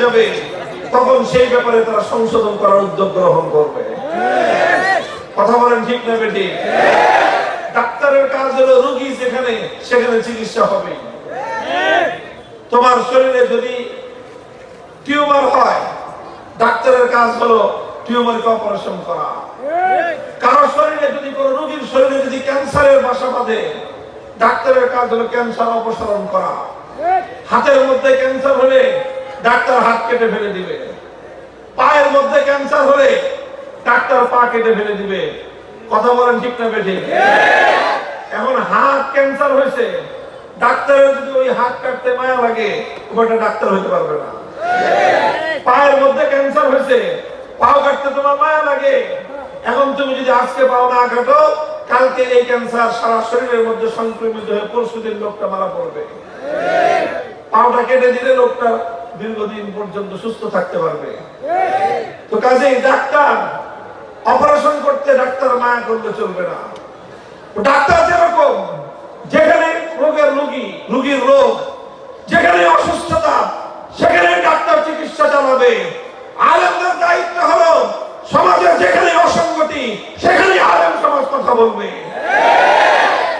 যাবে তখন সেই ব্যাপারে তারা সংশোধন করার উদ্যোগ গ্রহণ করবে। কথা বলেন ঠিক না বেঠিক? ডাক্তারের কাজ হলো রোগী যেখানে সেখানে চিকিৎসা হবে। তোমার শরীরে যদি টিউমার হয়, ডাক্তারের কাজ হলো টিউমারকে অপারেশন করা। কারো শরীরে যদি কোনো রোগীর শরীরে যদি ক্যান্সারের বাসা বাঁধে, ডাক্তারের কাজ হলো ক্যান্সার অপসারণ করা। হাতের মধ্যে ক্যান্সার হলে ডাক্তার হাত কেটে ফেলে দিবে। পায়ের মধ্যে ক্যান্সার হলে ডাক্তার পা কেটে ফেলে দিবে। কথা বলেন ঠিক না বেঠিক? এখন হাত ক্যান্সার হয়েছে, ডাক্তারের যদি ওই হাত কাটতে মায়া লাগে, ওটা ডাক্তার হইতে পারবে না। পায়ের মধ্যে ক্যান্সার হয়েছে, পাও কাটতে তোমার মায়া লাগে, এখন তুমি যদি আজকে পাও না কাটো, কালকে এই ক্যান্সার সারা শরীরের মধ্যে সংক্রমিত হয়ে পরশুদিন লোকটা মারা পড়বে। পাওটা কেটে দিলে লোকটা দীর্ঘদিন পর্যন্ত সুস্থ থাকতে পারবে। তো কাজেই ডাক্তার অপারেশন করতে ডাক্তার মায়া করলে চলবে না। ডাক্তার যেরকম যেখানে রোগের রোগীর রোগ, যেখানে অসুস্থতা, সেখানে ডাক্তার চিকিৎসা চালাবে। আলেমদের দায়িত্ব হলো সমাজের যেখানে অসঙ্গতি সেখানে আলেম সমাজ কথা বলবে।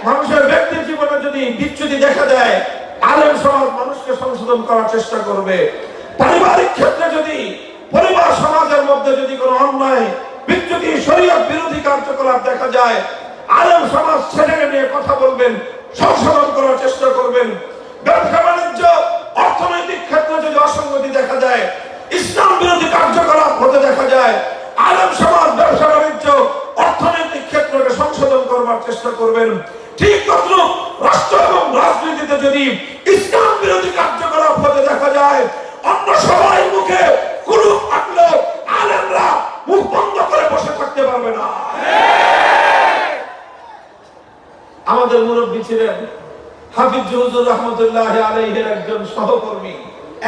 মানুষের ব্যক্তির জীবনে যদি বিচ্যুতি দেখা দেয়, আলেম সমাজ মানুষকে সংশোধন করার চেষ্টা করবে। পারিবারিক ক্ষেত্রে যদি পরিবার সমাজের মধ্যে যদি কোনো অন্যায় বিচ্যুতি শরীয়ত বিরোধী কার্যকলাপ দেখা যায়, আলেম সমাজ সেটাকে নিয়ে কথা বলবেন, সংশোধন করার চেষ্টা করবেন। ব্যবসা বাণিজ্য অর্থনৈতিক ক্ষেত্রে যদি অসঙ্গতি দেখা যায়, ইসলাম বিরোধী কার্যকলাপ হতে দেখা যায়, আলেম সমাজ ব্যবসা বাণিজ্য অর্থনৈতিক ক্ষেত্রকে সংশোধন করবার চেষ্টা করবেন। ঠিক তদ্রুপ রাষ্ট্র এবং রাজনীতিতে যদি ইসলাম বিরোধী কার্যকলাপ হতে দেখা যায়, অন্য সবাই মুখে কুলুপ থাকলেও আলেমরা মুখ বন্ধ করে বসে থাকতে পারবে না। আমাদের মুরব্বী ছিলেন হাফিজ হুজুর রহমতুল্লাহ আলাইহির একজন সহকর্মী।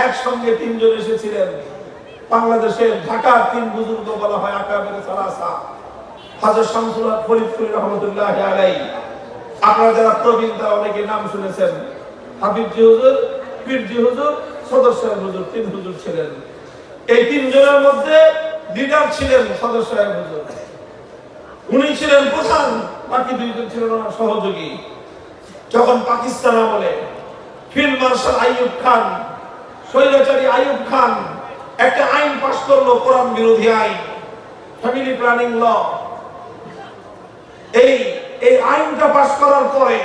একসঙ্গে তিনজন এসেছিলেন। বাংলাদেশের ঢাকার তিন বুজুর্গ বলা হয় আকাবেরে সালাসা। হযরত শামসুল হক ফরিদপুরি রহমতুল্লাহ আলাইহি, আপনারা যারা প্রবীণ তারা অনেকে নাম শুনেছেন। হাফিজ হুজুর, পীরজি হুজুর, সদর সাহেব হুজুর, তিন হুজুর ছিলেন। এই তিনজনের মধ্যে লিডার ছিলেন সদর সাহেব হুজুর। উনি ছিলেন প্রধান, বাকি দুইজন ছিলেন ওনার সহযোগী। যখন পাকিস্তান আমলে ফিল্ড মার্শাল আইয়ুব খান, স্বৈরাচারী আইয়ুব খান একটা আইন পাশ করলো, কোরআন বিরোধী আইন, ফ্যামিলি প্ল্যানিং ল। এই আইনটা পাশ করার পরে